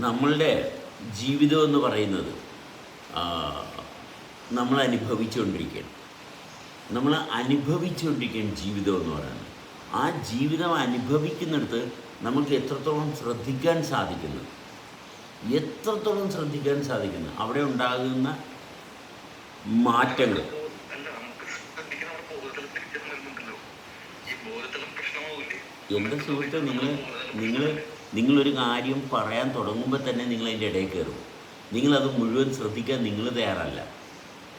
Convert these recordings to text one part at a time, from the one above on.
നമ്മളുടെ ജീവിതം എന്ന് പറയുന്നത് നമ്മൾ അനുഭവിച്ചുകൊണ്ടിരിക്കുകയാണ്. ജീവിതം എന്ന് പറയുന്നത്. ആ ജീവിതം അനുഭവിക്കുന്നിടത്ത് നമുക്ക് എത്രത്തോളം ശ്രദ്ധിക്കാൻ സാധിക്കുന്നു, അവിടെ ഉണ്ടാകുന്ന മാറ്റങ്ങൾ. എൻ്റെ സുഹൃത്തെ, നിങ്ങളൊരു കാര്യം പറയാൻ തുടങ്ങുമ്പോൾ തന്നെ നിങ്ങളതിൻ്റെ ഇടയിൽ കയറും. നിങ്ങളത് മുഴുവൻ ശ്രദ്ധിക്കാൻ നിങ്ങൾ തയ്യാറല്ല.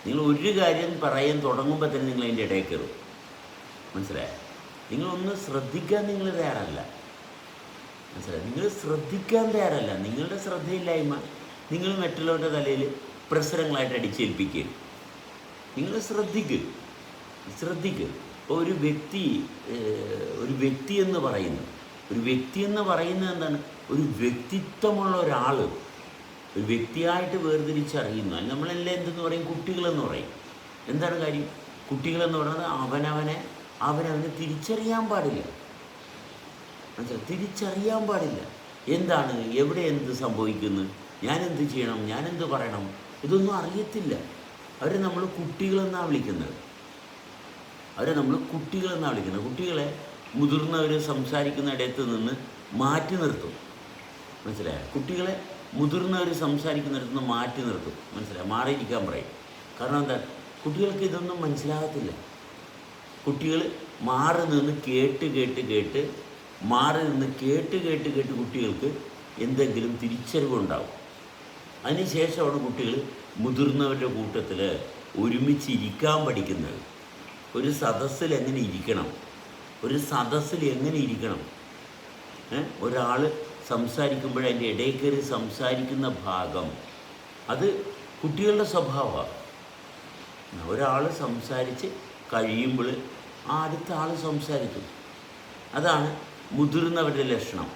നിങ്ങൾ ഒരു കാര്യം പറയാൻ തുടങ്ങുമ്പോൾ തന്നെ നിങ്ങളതിൻ്റെ ഇടയിൽ കയറും. മനസ്സിലായോ? നിങ്ങളൊന്ന് ശ്രദ്ധിക്കാൻ നിങ്ങൾ തയ്യാറല്ല. മനസ്സിലായി? നിങ്ങൾ ശ്രദ്ധിക്കാൻ തയ്യാറല്ല. നിങ്ങളുടെ ശ്രദ്ധയില്ലായ്മ നിങ്ങൾ മറ്റുള്ളവരുടെ തലയിൽ പ്രശ്നങ്ങളായിട്ട് അടിച്ചേൽപ്പിക്കുക. നിങ്ങൾ ശ്രദ്ധിക്കുക. ഇപ്പോൾ ഒരു വ്യക്തി എന്ന് പറയുന്നത് എന്താണ്? ഒരു വ്യക്തിത്വമുള്ള ഒരാൾ, ഒരു വ്യക്തിയായിട്ട് വേർതിരിച്ചറിയുന്നു. നമ്മളെല്ലാം എന്തെന്ന് പറയും? കുട്ടികളെന്ന് പറയും. എന്താണ് കാര്യം? കുട്ടികളെന്ന് പറയുന്നത് അവനവനെ തിരിച്ചറിയാൻ പാടില്ല. മനസ്സിലായി? തിരിച്ചറിയാൻ പാടില്ല. എന്താണ്, എവിടെ എന്ത് സംഭവിക്കുന്നു, ഞാനെന്ത് ചെയ്യണം, ഞാനെന്ത് പറയണം, ഇതൊന്നും അറിയത്തില്ല. അവരെ നമ്മൾ കുട്ടികളെന്നാണ് വിളിക്കുന്നത്. കുട്ടികളെ മുതിർന്നവർ സംസാരിക്കുന്ന ഇടത്ത് നിന്ന് മാറ്റി നിർത്തും. മനസ്സിലായോ? കുട്ടികളെ മുതിർന്നവർ സംസാരിക്കുന്നിടത്ത് നിന്ന് മാറ്റി നിർത്തും. മനസ്സിലായോ? മാറിയിരിക്കാൻ പറയും. കാരണം എന്താ? കുട്ടികൾക്ക് ഇതൊന്നും മനസ്സിലാകത്തില്ല. കുട്ടികൾ മാറി നിന്ന് കേട്ട് കുട്ടികൾക്ക് എന്തെങ്കിലും തിരിച്ചറിവുണ്ടാവും. അതിനുശേഷമാണ് കുട്ടികൾ മുതിർന്നവരുടെ കൂട്ടത്തിൽ ഒരുമിച്ചിരിക്കാൻ പഠിക്കുന്നത്. ഒരു സദസ്സിൽ എങ്ങനെ ഇരിക്കണം, ഒരാൾ സംസാരിക്കുമ്പോൾ അതിൻ്റെ ഇടയിൽ കയറി സംസാരിക്കുന്ന ഭാഗം, അത് കുട്ടികളുടെ സ്വഭാവമാണ്. ഒരാൾ സംസാരിച്ച് കഴിയുമ്പോൾ അടുത്ത ആൾ സംസാരിക്കും. അതാണ് മുതിർന്നവരുടെ ലക്ഷണം.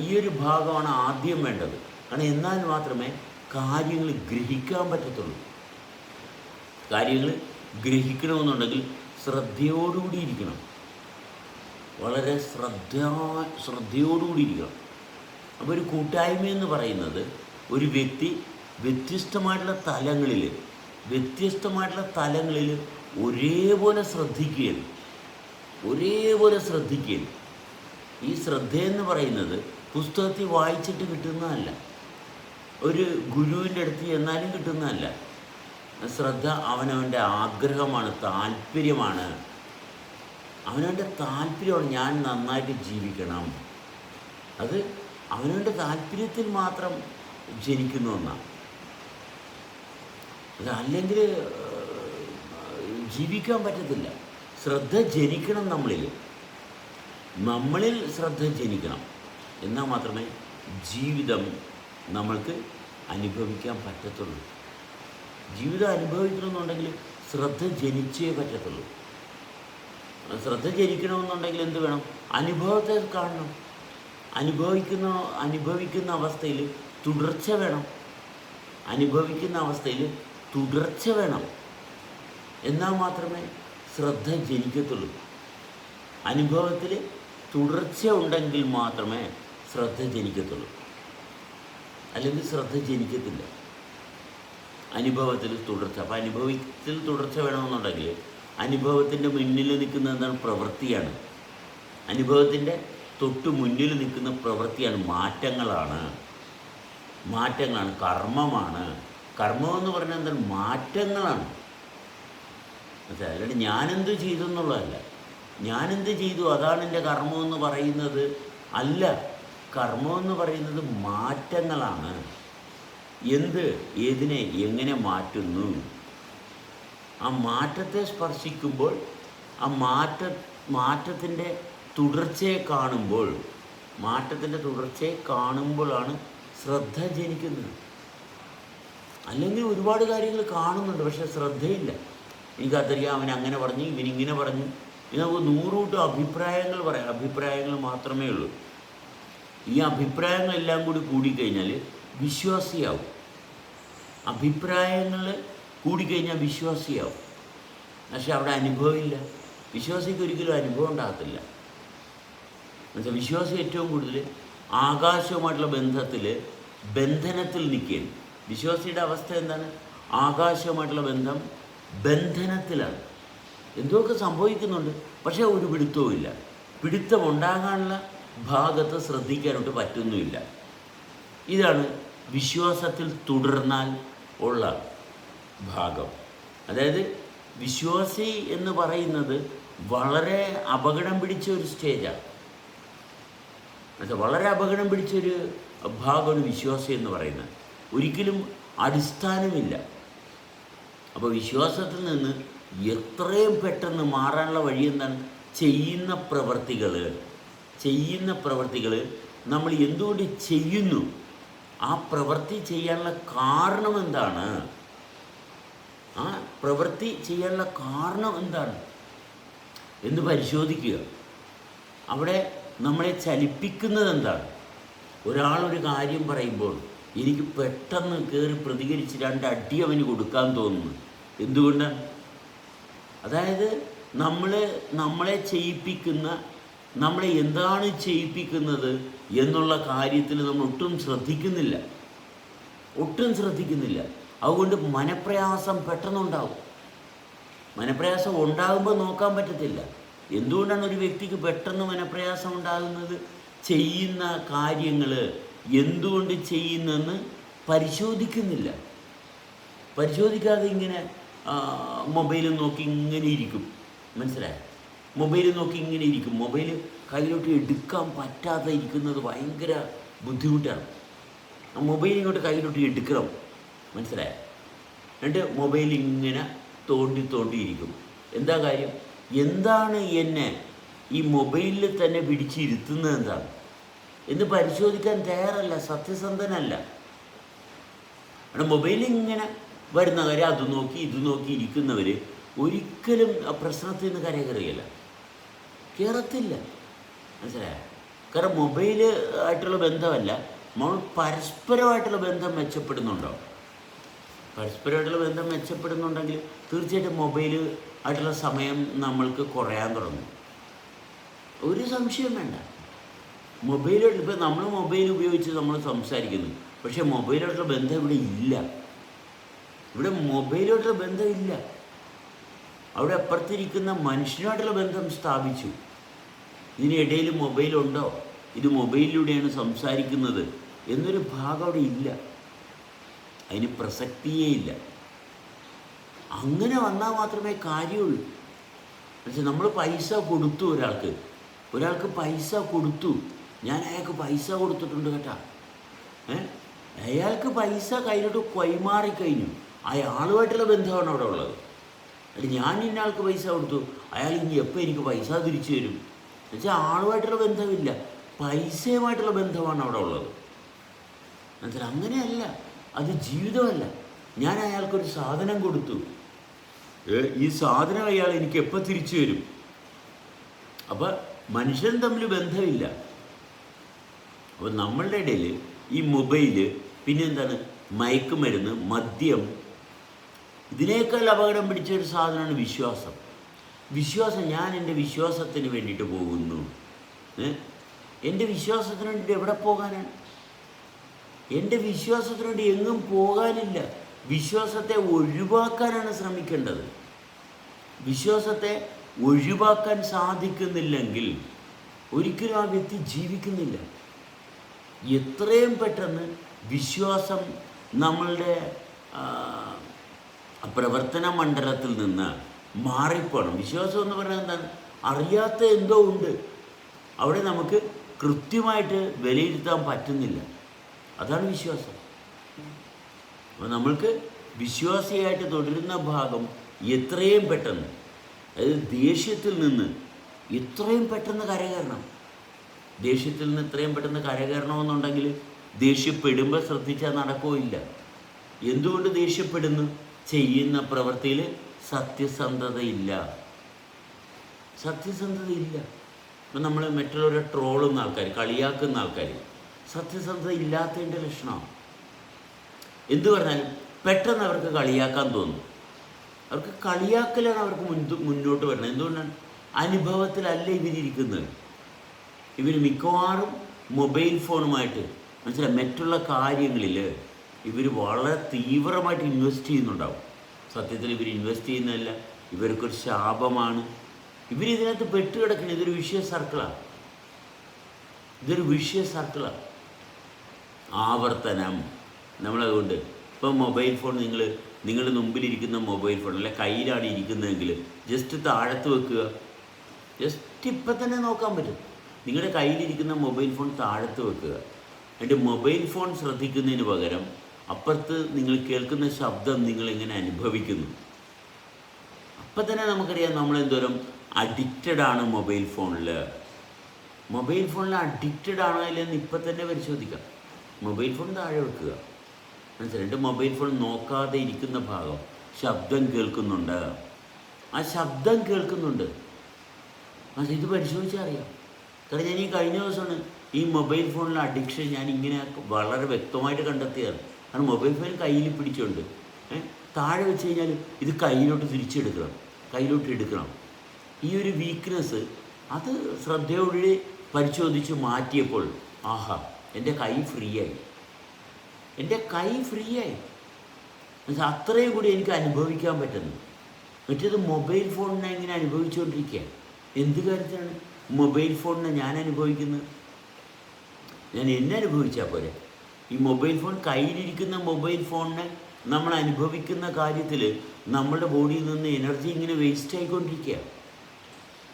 ഈ ഒരു ഭാഗമാണ് ആദ്യം വേണ്ടത്. കാരണം എന്നാൽ മാത്രമേ കാര്യങ്ങൾ ഗ്രഹിക്കാൻ പറ്റത്തുള്ളൂ. കാര്യങ്ങൾ ഗ്രഹിക്കണമെന്നുണ്ടെങ്കിൽ ശ്രദ്ധയോടുകൂടി ഇരിക്കണം. വളരെ ശ്രദ്ധയോടുകൂടി ഇരിക്കണം. അപ്പോൾ ഒരു കൂട്ടായ്മ എന്ന് പറയുന്നത് ഒരു വ്യക്തി വ്യത്യസ്തമായിട്ടുള്ള തലങ്ങളിൽ ഒരേപോലെ ശ്രദ്ധിക്കുകയാണ്. ഈ ശ്രദ്ധയെന്ന് പറയുന്നത് പുസ്തകത്തിൽ വായിച്ചിട്ട് കിട്ടുന്നതല്ല, ഒരു ഗുരുവിൻ്റെ അടുത്ത് ചെന്നാലും കിട്ടുന്നതല്ല. ശ്രദ്ധ അവനവൻ്റെ ആഗ്രഹമാണ്, താല്പര്യമാണ്. ഞാൻ നന്നായിട്ട് ജീവിക്കണം. അത് അവനവൻ്റെ താല്പര്യത്തിൽ മാത്രം ജനിക്കുന്ന ഒന്നാണ്. അല്ലെങ്കിൽ ജീവിക്കാൻ പറ്റത്തില്ല. ശ്രദ്ധ ജനിക്കണം നമ്മളിൽ ശ്രദ്ധ ജനിക്കണം. എന്നാൽ മാത്രമേ ജീവിതം നമ്മൾക്ക് അനുഭവിക്കാൻ പറ്റത്തുള്ളൂ. ജീവിതം അനുഭവിക്കണമെന്നുണ്ടെങ്കിൽ ശ്രദ്ധ ജനിച്ചേ പറ്റത്തുള്ളൂ. ശ്രദ്ധ ജനിക്കണമെന്നുണ്ടെങ്കിൽ എന്ത് വേണം? അനുഭവത്തെ കാണണം. അനുഭവിക്കുന്ന അവസ്ഥയിൽ തുടർച്ച വേണം. എന്നാൽ മാത്രമേ ശ്രദ്ധ ജനിക്കത്തുള്ളൂ. അനുഭവത്തിൽ തുടർച്ച ഉണ്ടെങ്കിൽ മാത്രമേ ശ്രദ്ധ ജനിക്കത്തുള്ളൂ. അല്ലെങ്കിൽ ശ്രദ്ധ ജനിക്കത്തില്ല. അനുഭവത്തിൽ തുടർച്ച. അപ്പോൾ അനുഭവത്തിൽ തുടർച്ച വേണമെന്നുണ്ടെങ്കിൽ അനുഭവത്തിൻ്റെ മുന്നിൽ നിൽക്കുന്ന എന്താണ്? പ്രവൃത്തിയാണ്. അനുഭവത്തിൻ്റെ തൊട്ട് മുന്നിൽ നിൽക്കുന്ന പ്രവൃത്തിയാണ്, മാറ്റങ്ങളാണ്, കർമ്മമാണ്. കർമ്മമെന്ന് പറഞ്ഞാൽ എന്താണ്? മാറ്റങ്ങളാണ്. മനസ്സിലായി? അല്ലാണ്ട് ഞാനെന്ത് ചെയ്തു എന്നുള്ളതല്ല. ഞാനെന്ത് ചെയ്തു അതാണ് എൻ്റെ കർമ്മമെന്ന് പറയുന്നത് അല്ല. കർമ്മമെന്ന് പറയുന്നത് മാറ്റങ്ങളാണ്. ഏതിനെ എങ്ങനെ മാറ്റുന്നു? ആ മാറ്റത്തെ സ്പർശിക്കുമ്പോൾ, ആ മാറ്റത്തിൻ്റെ തുടർച്ചയെ കാണുമ്പോഴാണ് ശ്രദ്ധ ജനിക്കുന്നത്. അല്ലെങ്കിൽ ഒരുപാട് കാര്യങ്ങൾ കാണുന്നുണ്ട്, പക്ഷെ ശ്രദ്ധയില്ല. എനിക്കതറിയാം, അവൻ അങ്ങനെ പറഞ്ഞു, ഇവനിങ്ങനെ പറഞ്ഞു. നമുക്ക് 100 കൂട്ടം അഭിപ്രായങ്ങൾ പറയാം. അഭിപ്രായങ്ങൾ മാത്രമേ ഉള്ളൂ. ഈ അഭിപ്രായങ്ങളെല്ലാം കൂടിക്കഴിഞ്ഞാൽ വിശ്വാസിയാവും. അഭിപ്രായങ്ങൾ കൂടിക്കഴിഞ്ഞാൽ വിശ്വാസിയാവും. പക്ഷെ അവിടെ അനുഭവമില്ല. വിശ്വാസിക്ക് ഒരിക്കലും അനുഭവം ഉണ്ടാകത്തില്ല. എന്നുവെച്ചാൽ വിശ്വാസി ഏറ്റവും കൂടുതൽ ആകാശവുമായിട്ടുള്ള ബന്ധനത്തിൽ നിൽക്കുകയാണ്. വിശ്വാസിയുടെ അവസ്ഥ എന്താണ്? ആകാശവുമായിട്ടുള്ള ബന്ധനത്തിലാണ്. എന്തൊക്കെ സംഭവിക്കുന്നുണ്ട്, പക്ഷേ ഒരു പിടുത്തവും ഇല്ല. പിടുത്തമുണ്ടാകാനുള്ള ഭാഗത്ത് ശ്രദ്ധിക്കാനായിട്ട് പറ്റുന്നുമില്ല. ഇതാണ് വിശ്വാസത്തിൽ തുടർന്നാൽ ഉള്ള ഭാഗം. അതായത് വിശ്വാസി എന്ന് പറയുന്നത് വളരെ അപകടം പിടിച്ച ഒരു സ്റ്റേജാണ്. വളരെ അപകടം പിടിച്ചൊരു ഭാഗമാണ് വിശ്വാസം എന്ന് പറയുന്നത്. ഒരിക്കലും അടിസ്ഥാനമില്ല. അപ്പോൾ വിശ്വാസത്തിൽ നിന്ന് എത്രയും പെട്ടെന്ന് മാറാനുള്ള വഴി എന്താണ്? ചെയ്യുന്ന പ്രവർത്തികൾ നമ്മൾ എന്തുകൊണ്ട് ചെയ്യുന്നു, ആ പ്രവൃത്തി ചെയ്യാനുള്ള കാരണം എന്താണ്, എന്ന് പരിശോധിക്കുക. അവിടെ നമ്മളെ ചലിപ്പിക്കുന്നത് എന്താണ്? ഒരാളൊരു കാര്യം പറയുമ്പോൾ എനിക്ക് പെട്ടെന്ന് കയറി പ്രതികരിച്ച് 2 അടി അവന് കൊടുക്കാൻ തോന്നുന്നു. എന്തുകൊണ്ടാണ്? അതായത് നമ്മളെ എന്താണ് ചെയ്യിപ്പിക്കുന്നത് എന്നുള്ള കാര്യത്തിൽ നമ്മൾ ഒട്ടും ശ്രദ്ധിക്കുന്നില്ല. അതുകൊണ്ട് മനപ്രയാസം പെട്ടെന്നുണ്ടാവും. മനപ്രയാസം ഉണ്ടാകുമ്പോൾ നോക്കാൻ പറ്റത്തില്ല. എന്തുകൊണ്ടാണ് ഒരു വ്യക്തിക്ക് പെട്ടെന്ന് മനപ്രയാസം ഉണ്ടാകുന്നത്? ചെയ്യുന്ന കാര്യങ്ങൾ എന്തുകൊണ്ട് ചെയ്യുന്നെന്ന് പരിശോധിക്കാതെ ഇങ്ങനെ മൊബൈൽ നോക്കി ഇങ്ങനെ ഇരിക്കും. മനസ്സിലായോ? മൊബൈൽ കയ്യിലോട്ട് എടുക്കാൻ പറ്റാതെ ഇരിക്കുന്നത് ഭയങ്കര ബുദ്ധിമുട്ടാണ്. ആ മൊബൈൽ ഇങ്ങോട്ട് കയ്യിലോട്ട് എടുക്കണം. മനസ്സിലായോ? എന്നിട്ട് മൊബൈൽ ഇങ്ങനെ തോണ്ടിയിരിക്കും. എന്താ കാര്യം? എന്താണ് എന്നെ ഈ മൊബൈലിൽ തന്നെ പിടിച്ചിരുത്തുന്നത് എന്താണ് എന്ന് പരിശോധിക്കാൻ തയ്യാറല്ല, സത്യസന്ധനല്ല. അവിടെ മൊബൈലിൽ ഇങ്ങനെ വരുന്ന കാര്യം ഇത് നോക്കി ഇരിക്കുന്നവർ ഒരിക്കലും ആ പ്രശ്നത്തിൽ നിന്ന് കയറത്തില്ല. മനസ്സിലായോ? കാരണം മൊബൈൽ ആയിട്ടുള്ള ബന്ധമല്ല, നമ്മൾ പരസ്പരമായിട്ടുള്ള ബന്ധം മെച്ചപ്പെടുന്നുണ്ടെങ്കിൽ തീർച്ചയായിട്ടും മൊബൈൽ ആയിട്ടുള്ള സമയം നമ്മൾക്ക് കുറയാൻ തുടങ്ങും. ഒരു സംശയം വേണ്ട. ഇപ്പം നമ്മൾ മൊബൈൽ ഉപയോഗിച്ച് നമ്മൾ സംസാരിക്കുന്നു, പക്ഷേ മൊബൈലായിട്ടുള്ള ബന്ധം ഇവിടെ ഇല്ല. അവിടെ അപ്പുറത്തിരിക്കുന്ന മനുഷ്യനായിട്ടുള്ള ബന്ധം സ്ഥാപിച്ചു. ഇതിനിടയിൽ മൊബൈലുണ്ടോ, ഇത് മൊബൈലിലൂടെയാണ് സംസാരിക്കുന്നത് എന്നൊരു ഭാഗം അവിടെ ഇല്ല. അതിന് പ്രസക്തിയേ ഇല്ല. അങ്ങനെ വന്നാൽ മാത്രമേ കാര്യമുള്ളൂ. പക്ഷെ നമ്മൾ പൈസ കൊടുത്തു, ഒരാൾക്ക് പൈസ കൊടുത്തു, ഞാൻ അയാൾക്ക് പൈസ കൊടുത്തിട്ടുണ്ട് കേട്ടാ. അയാൾക്ക് പൈസ കയ്യിലോട്ട് കൈമാറിക്കഴിഞ്ഞു. അയാളുമായിട്ടുള്ള ബന്ധമാണ് അവിടെ ഉള്ളത്. അല്ലെങ്കിൽ ഞാൻ ഇന്നയാൾക്ക് പൈസ കൊടുത്തു, അയാൾ ഇനി എപ്പോൾ എനിക്ക് പൈസ തിരിച്ചു തരും എന്നുവെച്ചാൽ ആളുമായിട്ടുള്ള ബന്ധമില്ല, പൈസയുമായിട്ടുള്ള ബന്ധമാണ് അവിടെ ഉള്ളത്. എന്നുവെച്ചാൽ അങ്ങനെയല്ല, അത് ജീവിതമല്ല. ഞാൻ അയാൾക്കൊരു സാധനം കൊടുത്തു, ഈ സാധനം അയാൾ എനിക്ക് എപ്പോൾ തിരിച്ചു തരും. അപ്പം മനുഷ്യൻ തമ്മിൽ ബന്ധമില്ല. അപ്പോൾ നമ്മളുടെ ഇടയിൽ ഈ മൊബൈല്, പിന്നെന്താണ് മയക്കുമരുന്ന്, മദ്യം, ഇതിനേക്കാൾ അപകടം പിടിച്ചൊരു സാധനമാണ് വിശ്വാസം. ഞാൻ എൻ്റെ വിശ്വാസത്തിന് വേണ്ടിയിട്ട് പോകുന്നു. എൻ്റെ വിശ്വാസത്തിന് വേണ്ടിയിട്ട് എവിടെ പോകാനാണ്? എൻ്റെ വിശ്വാസത്തിന് വേണ്ടി എങ്ങും പോകാനില്ല. വിശ്വാസത്തെ ഒഴിവാക്കാനാണ് ശ്രമിക്കേണ്ടത്. വിശ്വാസത്തെ ഒഴിവാക്കാൻ സാധിക്കുന്നില്ലെങ്കിൽ ഒരിക്കലും ആ വ്യക്തി ജീവിക്കുന്നില്ല. എത്രയും പെട്ടെന്ന് വിശ്വാസം നമ്മളുടെ പ്രവർത്തന മണ്ഡലത്തിൽ നിന്ന് മാറിപ്പോണം. വിശ്വാസം എന്ന് പറയുന്നത് എന്താണ്? അറിയാത്ത എന്തോ ഉണ്ട്, അവിടെ നമുക്ക് കൃത്യമായിട്ട് വിലയിരുത്താൻ പറ്റുന്നില്ല. അതാണ് വിശ്വാസം. അപ്പോൾ നമ്മൾക്ക് വിശ്വാസിയായിട്ട് തുടരുന്ന ഭാഗം എത്രയും പെട്ടെന്ന്, അതായത് ദേഷ്യത്തിൽ നിന്ന് എത്രയും പെട്ടെന്ന് കരകയറണം. എത്രയും പെട്ടെന്ന് കരകയറണമെന്നുണ്ടെങ്കിൽ ദേഷ്യപ്പെടുമ്പോൾ ശ്രദ്ധിച്ചാൽ നടക്കുകയില്ല. എന്തുകൊണ്ട് ദേഷ്യപ്പെടുന്നു? ചെയ്യുന്ന പ്രവൃത്തിയിൽ സത്യസന്ധതയില്ല. ഇപ്പം നമ്മൾ മറ്റുള്ളവരെ ട്രോളുന്ന ആൾക്കാർ, കളിയാക്കുന്ന ആൾക്കാർ സത്യസന്ധത ഇല്ലാത്തതിൻ്റെ ലക്ഷണമാണ്. എന്തു പറഞ്ഞാലും പെട്ടെന്ന് അവർക്ക് കളിയാക്കാൻ തോന്നും. അവർക്ക് കളിയാക്കലാണ് അവർക്ക് മുന്നോട്ട് വരുന്നത്. എന്തുകൊണ്ടാണ്? അനുഭവത്തിലല്ല ഇവരിയ്ക്കുന്നത്. ഇവർ മിക്കവാറും മൊബൈൽ ഫോണുമായിട്ട് മനസ്സിലായി മറ്റുള്ള കാര്യങ്ങളിൽ ഇവർ വളരെ തീവ്രമായിട്ട് ഇൻവെസ്റ്റ് ചെയ്യുന്നുണ്ടാവും. സത്യത്തിൽ ഇവർ ഇൻവെസ്റ്റ് ചെയ്യുന്നതല്ല, ഇവർക്കൊരു ശാപമാണ്. ഇവരിതിനകത്ത് പെട്ടുകിടക്കണം. ഇതൊരു വിഷയ സർക്കിളാണ്. ആവർത്തനം. നമ്മളതുകൊണ്ട് ഇപ്പം മൊബൈൽ ഫോൺ നിങ്ങളുടെ മുമ്പിലിരിക്കുന്ന മൊബൈൽ ഫോൺ അല്ലെ കയ്യിലാണ് ഇരിക്കുന്നതെങ്കിൽ ജസ്റ്റ് താഴത്ത് വെക്കുക. ജസ്റ്റ് ഇപ്പം തന്നെ നോക്കാൻ പറ്റും. നിങ്ങളുടെ കയ്യിലിരിക്കുന്ന മൊബൈൽ ഫോൺ താഴത്ത് വെക്കുക. എന്നിട്ട് മൊബൈൽ ഫോൺ ശ്രദ്ധിക്കുന്നതിന് പകരം അപ്പുറത്ത് നിങ്ങൾ കേൾക്കുന്ന ശബ്ദം നിങ്ങളെങ്ങനെ അനുഭവിക്കുന്നു. അപ്പം തന്നെ നമുക്കറിയാം നമ്മളെന്തോരം അഡിക്റ്റഡ് ആണ് മൊബൈൽ ഫോണിൽ അഡിക്റ്റഡ് ആണോ ഇല്ലെന്ന് ഇപ്പം തന്നെ പരിശോധിക്കാം. മൊബൈൽ ഫോൺ താഴെ വെക്കുക. മനസ്സിലായിട്ട് മൊബൈൽ ഫോൺ നോക്കാതെ ഇരിക്കുന്ന ഭാഗം ശബ്ദം കേൾക്കുന്നുണ്ട്. ആ ശബ്ദം കേൾക്കുന്നുണ്ട്. ഇത് പരിശോധിച്ചാൽ അറിയാം. കാരണം ഞാൻ ഈ കഴിഞ്ഞ ദിവസമാണ് ഈ മൊബൈൽ ഫോണിലെ അഡിക്ഷൻ ഞാൻ ഇങ്ങനെ വളരെ വ്യക്തമായിട്ട് കണ്ടെത്തിയതാണ്. കാരണം മൊബൈൽ ഫോൺ കയ്യിൽ പിടിച്ചുകൊണ്ട് താഴെ വെച്ച് കഴിഞ്ഞാൽ ഇത് കയ്യിലോട്ട് എടുക്കണം. ഈ ഒരു വീക്ക്നെസ് അത് ശ്രദ്ധയോടെ പരിശോധിച്ച് മാറ്റിയപ്പോൾ ആഹാ എൻ്റെ കൈ ഫ്രീ ആയി. അത്രയും കൂടി എനിക്ക് അനുഭവിക്കാൻ പറ്റുന്നു. മറ്റേത് മൊബൈൽ ഫോണിനെ ഇങ്ങനെ അനുഭവിച്ചുകൊണ്ടിരിക്കുക. എന്ത് കാര്യത്തിലാണ് മൊബൈൽ ഫോണിനെ ഞാൻ അനുഭവിക്കുന്നത്? ഞാൻ എന്നെ അനുഭവിച്ചാൽ പോരെ. ഈ മൊബൈൽ ഫോൺ കയ്യിലിരിക്കുന്ന മൊബൈൽ ഫോണിനെ നമ്മൾ അനുഭവിക്കുന്ന കാര്യത്തിൽ നമ്മുടെ ബോഡിയിൽ നിന്ന് എനർജി ഇങ്ങനെ വേസ്റ്റ് ആയിക്കൊണ്ടിരിക്കുക.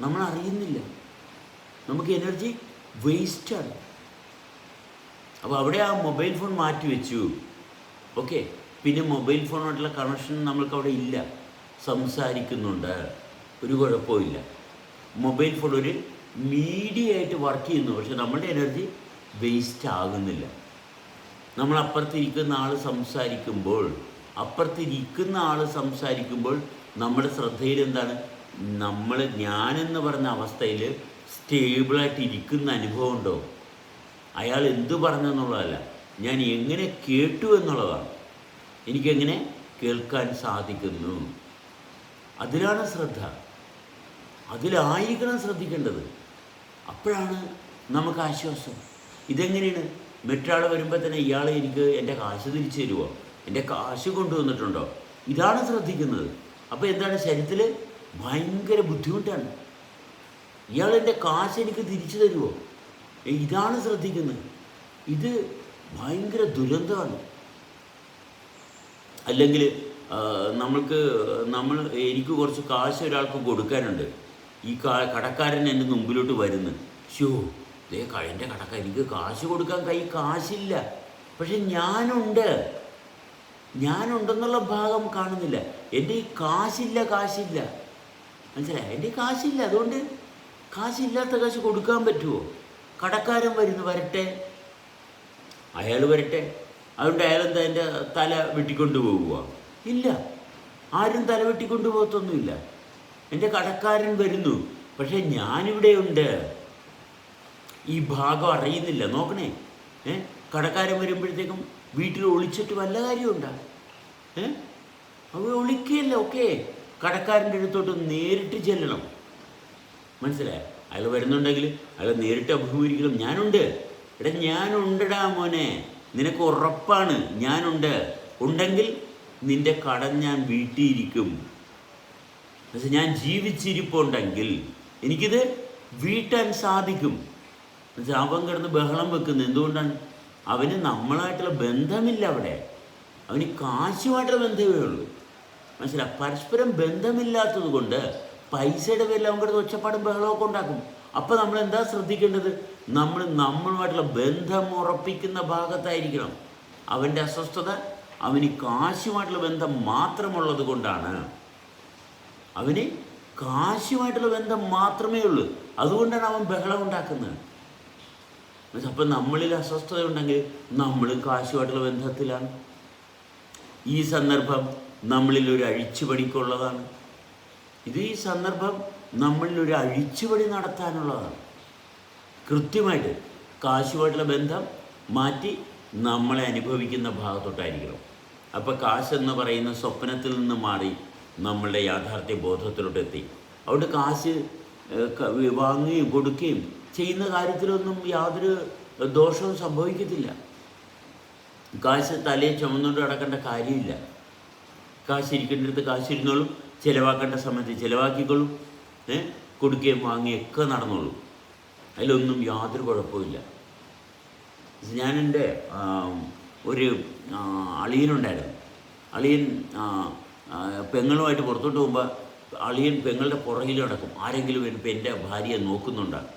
നമ്മൾ അറിയുന്നില്ല, നമുക്ക് എനർജി വേസ്റ്റാണ്. അപ്പോൾ അവിടെ ആ മൊബൈൽ ഫോൺ മാറ്റി വെച്ചു. ഓക്കെ, പിന്നെ മൊബൈൽ ഫോണായിട്ടുള്ള കണക്ഷൻ നമ്മൾക്ക് അവിടെ ഇല്ല. സംസാരിക്കുന്നുണ്ട്, ഒരു കുഴപ്പമില്ല. മൊബൈൽ ഫോൺ ഒരു മീഡിയ ആയിട്ട് വർക്ക് ചെയ്യുന്നു. പക്ഷെ നമ്മളുടെ എനർജി വേസ്റ്റ് ആകുന്നില്ല. നമ്മൾ അപ്പുറത്തിരിക്കുന്ന ആൾ സംസാരിക്കുമ്പോൾ നമ്മുടെ ശ്രദ്ധയിൽ എന്താണ്, ഞാനെന്ന് പറഞ്ഞ അവസ്ഥയിൽ സ്റ്റേബിളായിട്ട് ഇരിക്കുന്ന അനുഭവം ഉണ്ടോ? അയാൾ എന്ത് പറഞ്ഞെന്നുള്ളതല്ല, ഞാൻ എങ്ങനെ കേട്ടു എന്നുള്ളതാണ്. എനിക്കെങ്ങനെ കേൾക്കാൻ സാധിക്കുന്നു, അതിലാണ് ശ്രദ്ധ. അതിലായിരിക്കണം ശ്രദ്ധിക്കേണ്ടത്. അപ്പോഴാണ് നമുക്ക് ആശ്വാസം. ഇതെങ്ങനെയാണ്? മറ്റൊരാൾ വരുമ്പോൾ തന്നെ ഇയാൾ എനിക്ക് എൻ്റെ കാശ് തിരിച്ചു തരുമോ, എൻ്റെ കാശ് കൊണ്ടുവന്നിട്ടുണ്ടോ, ഇതാണ് ശ്രദ്ധിക്കുന്നത്. അപ്പോൾ എന്താണ്, ശരീരത്തിൽ ഭയങ്കര ബുദ്ധിമുട്ടാണ്. ഇയാൾ എൻ്റെ കാശ് എനിക്ക് തിരിച്ചു തരുമോ, ഇതാണ് ശ്രദ്ധിക്കുന്നത്. ഇത് ഭയങ്കര ദുരന്തമാണ്. അല്ലെങ്കിൽ എനിക്ക് കുറച്ച് കാശ് ഒരാൾക്ക് കൊടുക്കാനുണ്ട്. ഈ കടക്കാരൻ എൻ്റെ മുമ്പിലോട്ട് വരുന്നു. ദേ എൻ്റെ കടക്കാരൻ എനിക്ക് കാശ് കൊടുക്കാൻ കാശില്ല, പക്ഷെ ഞാനുണ്ടെന്നുള്ള ഭാഗം കാണുന്നില്ല. എൻ്റെ ഈ കാശില്ല, മനസ്സിലായി? എൻ്റെ കാശില്ല, അതുകൊണ്ട് കാശില്ലാത്ത കാശ് കൊടുക്കാൻ പറ്റുമോ? കടക്കാരൻ അയാൾ വരട്ടെ, അതുകൊണ്ട് അയാളെന്താ എൻ്റെ തല വെട്ടിക്കൊണ്ട് പോകുക? ഇല്ല, ആരും തല വെട്ടിക്കൊണ്ട് പോകത്തൊന്നുമില്ല. എൻ്റെ കടക്കാരൻ വരുന്നു, പക്ഷെ ഞാനിവിടെ ഉണ്ട്. ഈ ഭാഗം അറിയുന്നില്ല. നോക്കണേ, കടക്കാരൻ വരുമ്പോഴത്തേക്കും വീട്ടിൽ ഒളിച്ചിട്ട് വല്ല കാര്യമുണ്ടോ? അവിടെ ഒളിക്കുകയല്ല. ഓക്കെ, കടക്കാരൻ്റെ അടുത്തോട്ട് നേരിട്ട് ചെല്ലണം. മനസ്സിലായോ? അയാൾ വരുന്നുണ്ടെങ്കിൽ അയാൾ നേരിട്ട് അഭിമുഖീകരിക്കണം. ഞാനുണ്ടടാ മോനെ, നിനക്ക് ഉറപ്പാണ് ഉണ്ടെങ്കിൽ നിൻ്റെ കടം ഞാൻ വീട്ടിയിരിക്കും. പക്ഷെ ഞാൻ ജീവിച്ചിരിപ്പുണ്ടെങ്കിൽ എനിക്കിത് വീട്ടാൻ സാധിക്കും. എന്നുവെച്ചാൽ അവൻ കിടന്ന് ബഹളം വെക്കുന്നത് എന്തുകൊണ്ടാണ്? അവന് നമ്മളായിട്ടുള്ള ബന്ധമില്ല. അവിടെ അവന് കാശുമായിട്ടുള്ള ബന്ധമേ ഉള്ളൂ. മനസ്സിലായി? പരസ്പരം ബന്ധമില്ലാത്തത് കൊണ്ട് പൈസയുടെ പേരിൽ അവൻ കിടന്ന് ഒച്ചപ്പാടും ബഹളമൊക്കെ ഉണ്ടാക്കും. അപ്പോൾ നമ്മൾ എന്താ ശ്രദ്ധിക്കേണ്ടത്? നമ്മളുമായിട്ടുള്ള ബന്ധം ഉറപ്പിക്കുന്ന ഭാഗത്തായിരിക്കണം. അവൻ്റെ അസ്വസ്ഥത അവന് കാശുമായിട്ടുള്ള ബന്ധം മാത്രമുള്ളത് കൊണ്ടാണ്. അവന് കാശുമായിട്ടുള്ള ബന്ധം മാത്രമേ ഉള്ളൂ, അതുകൊണ്ടാണ് അവൻ ബഹളം ഉണ്ടാക്കുന്നത്. അപ്പം നമ്മളിൽ അസ്വസ്ഥത ഉണ്ടെങ്കിൽ നമ്മൾ കാശുമായിട്ടുള്ള ബന്ധത്തിലാണ്. ഈ സന്ദർഭം നമ്മളിൽ ഒരു അഴിച്ചുപണിക്കുള്ളതാണ്. ഈ സന്ദർഭം നമ്മളിൽ ഒരു അഴിച്ചുപണി നടത്താനുള്ളതാണ്. കൃത്യമായിട്ട് കാശുമായിട്ടുള്ള ബന്ധം മാറ്റി നമ്മളെ അനുഭവിക്കുന്ന ഭാഗത്തോട്ടായിരിക്കണം. അപ്പോൾ കാശെന്ന് പറയുന്ന സ്വപ്നത്തിൽ നിന്ന് മാറി നമ്മളുടെ യാഥാർത്ഥ്യ ബോധത്തിലോട്ട് എത്തി. അതുകൊണ്ട് കാശ് വാങ്ങുകയും കൊടുക്കുകയും ചെയ്യുന്ന കാര്യത്തിലൊന്നും യാതൊരു ദോഷവും സംഭവിക്കത്തില്ല. കാശ് തലയെ ചുമന്നുകൊണ്ട് കിടക്കേണ്ട കാര്യമില്ല. കാശ് ഇരിക്കേണ്ടടുത്ത് കാശ് ഇരുന്നോളും, ചിലവാക്കേണ്ട സമയത്ത് ചിലവാക്കിക്കോളും, കൊടുക്കുകയും വാങ്ങുകയൊക്കെ നടന്നോളും. അതിലൊന്നും യാതൊരു കുഴപ്പമില്ല. ഞാനെൻ്റെ ഒരു അളിയനുണ്ടായിരുന്നു. അളിയൻ പെങ്ങളുമായിട്ട് പുറത്തോട്ട് പോകുമ്പോൾ അളിയൻ പെങ്ങളുടെ പുറകിൽ നടക്കും. ആരെങ്കിലും ഇപ്പം എൻ്റെ ഭാര്യയെ നോക്കുന്നുണ്ടാണ്,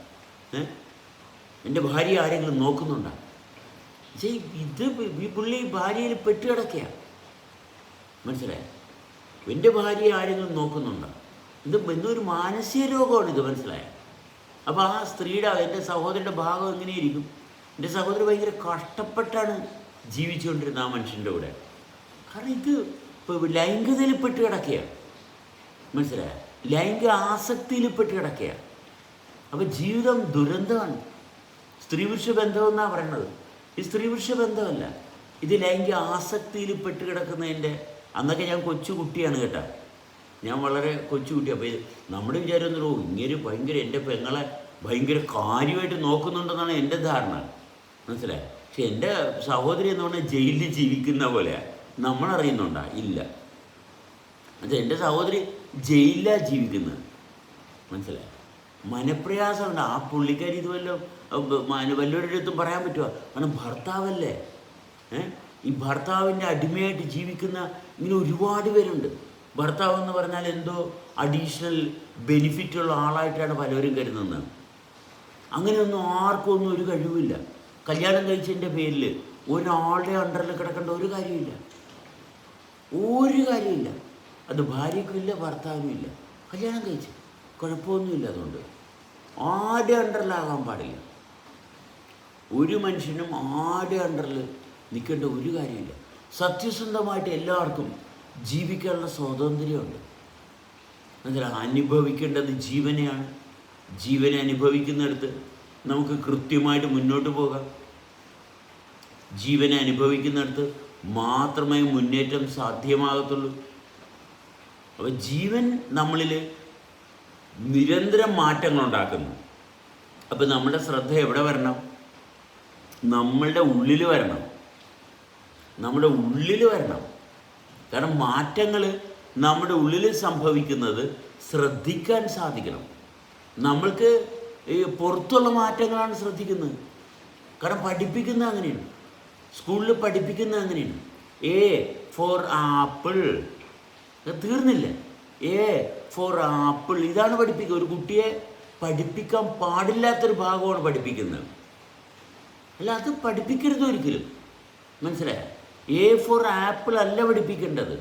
എൻ്റെ ഭാര്യ ആരെങ്കിലും നോക്കുന്നുണ്ടാണ്. പക്ഷേ ഇത് ഈ പുള്ളി ഭാര്യയിൽ പെട്ട് കിടക്കുകയാണ്. മനസ്സിലായോ? എൻ്റെ ഭാര്യയെ ആരെങ്കിലും നോക്കുന്നുണ്ടോ? എന്തൊരു മാനസിക രോഗമാണ് ഇത്. മനസ്സിലായോ? അപ്പോൾ ആ സ്ത്രീയുടെ, എൻ്റെ സഹോദരൻ്റെ ഭാഗം എങ്ങനെയായിരിക്കും? എൻ്റെ സഹോദരൻ ഭയങ്കര കഷ്ടപ്പെട്ടാണ് ജീവിച്ചുകൊണ്ടിരുന്നത് ആ മനുഷ്യൻ്റെ കൂടെ. കാരണം ഇത് ഇപ്പോൾ ലൈംഗികതയിൽ പെട്ട് കിടക്കുകയാണ്. മനസ്സിലായോ? ലൈംഗിക ആസക്തിയിൽ പെട്ട് കിടക്കുകയാണ്. അപ്പോൾ ജീവിതം ദുരന്തമാണ്. സ്ത്രീ പുരുഷ ബന്ധമെന്നാണ് പറയണത്. ഈ സ്ത്രീ പുരുഷ ബന്ധമല്ല, ഇത് ലൈംഗിക ആസക്തിയിൽ പെട്ട് കിടക്കുന്നതിൻ്റെ. അന്നൊക്കെ ഞാൻ കൊച്ചു കുട്ടിയാണ് കേട്ടോ, ഞാൻ വളരെ കൊച്ചു കുട്ടി. അപ്പോൾ നമ്മുടെ വിചാരം ഒന്നുള്ളൂ, ഇങ്ങനെ ഭയങ്കര എൻ്റെ പെങ്ങളെ ഭയങ്കര കാര്യമായിട്ട് നോക്കുന്നുണ്ടെന്നാണ് എൻ്റെ ധാരണ. മനസ്സിലായി? പക്ഷെ എൻ്റെ സഹോദരി എന്ന് പറഞ്ഞാൽ ജയിലിൽ ജീവിക്കുന്ന പോലെയാണ്. നമ്മളറിയുന്നുണ്ടോ? ഇല്ല. എന്നുവെച്ചാൽ എൻ്റെ സഹോദരി ജയിലിലാണ് ജീവിക്കുന്നത്. മനസ്സിലായി? മനപ്രയാസമുണ്ട്. ആ പുള്ളിക്കാരി ഇത് വല്ലവരുടെ അടുത്തും പറയാൻ പറ്റുമോ? കാരണം ഭർത്താവല്ലേ. ഈ ഭർത്താവിൻ്റെ അടിമയായിട്ട് ജീവിക്കുന്ന ഇങ്ങനെ ഒരുപാട് പേരുണ്ട്. ഭർത്താവ് എന്ന് പറഞ്ഞാൽ എന്തോ അഡീഷണൽ ബെനിഫിറ്റുള്ള ആളായിട്ടാണ് പലരും കരുതുന്നത്. അങ്ങനെയൊന്നും ആർക്കും ഒന്നും ഒരു കഴിവില്ല. കല്യാണം കഴിച്ചതിൻ്റെ പേരിൽ ഒരാളുടെ അണ്ടറിൽ കിടക്കേണ്ട ഒരു കാര്യമില്ല. അത് ഭാര്യയ്ക്കുമില്ല, ഭർത്താവിനും ഇല്ല. കല്യാണം കഴിച്ച് കുഴപ്പമൊന്നുമില്ല. അതുകൊണ്ട് ആരുടെ അണ്ടറിലാകാൻ പാടില്ല. ഒരു മനുഷ്യനും ആരുടെ അണ്ടറിൽ നിൽക്കേണ്ട ഒരു കാര്യമില്ല. സത്യസന്ധമായിട്ട് എല്ലാവർക്കും ജീവിക്കാനുള്ള സ്വാതന്ത്ര്യമുണ്ട്. എന്നാൽ അനുഭവിക്കേണ്ടത് ജീവനെയാണ്. ജീവനെ അനുഭവിക്കുന്നിടത്ത് നമുക്ക് കൃത്യമായിട്ട് മുന്നോട്ട് പോകാം. ജീവനെ അനുഭവിക്കുന്നിടത്ത് മാത്രമേ മുന്നേറ്റം സാധ്യമാകത്തുള്ളൂ. അപ്പോൾ ജീവൻ നമ്മളിൽ നിരന്തരം മാറ്റങ്ങളുണ്ടാക്കുന്നു. അപ്പോൾ നമ്മുടെ ശ്രദ്ധ എവിടെ വരണം? നമ്മളുടെ ഉള്ളിൽ വരണം. കാരണം മാറ്റങ്ങൾ നമ്മുടെ ഉള്ളിൽ സംഭവിക്കുന്നത് ശ്രദ്ധിക്കാൻ സാധിക്കണം. നമ്മൾക്ക് ഈ പുറത്തുള്ള മാറ്റങ്ങളാണ് ശ്രദ്ധിക്കുന്നത്. കാരണം പഠിപ്പിക്കുന്നത് അങ്ങനെയാണ്, സ്കൂളിൽ പഠിപ്പിക്കുന്നത് അങ്ങനെയാണ്. എ ഫോർ ആപ്പിൾ, തീർന്നില്ല. എ ഫോർ ആപ്പിൾ ഇതാണ് പഠിപ്പിക്കുക. ഒരു കുട്ടിയെ പഠിപ്പിക്കാൻ പാടില്ലാത്തൊരു ഭാഗമാണ് പഠിപ്പിക്കുന്നത്. അല്ല, അത് പഠിപ്പിക്കരുത് ഒരിക്കലും. മനസ്സിലായോ? എ ഫോർ ആപ്പിൾ അല്ല പഠിപ്പിക്കേണ്ടത്.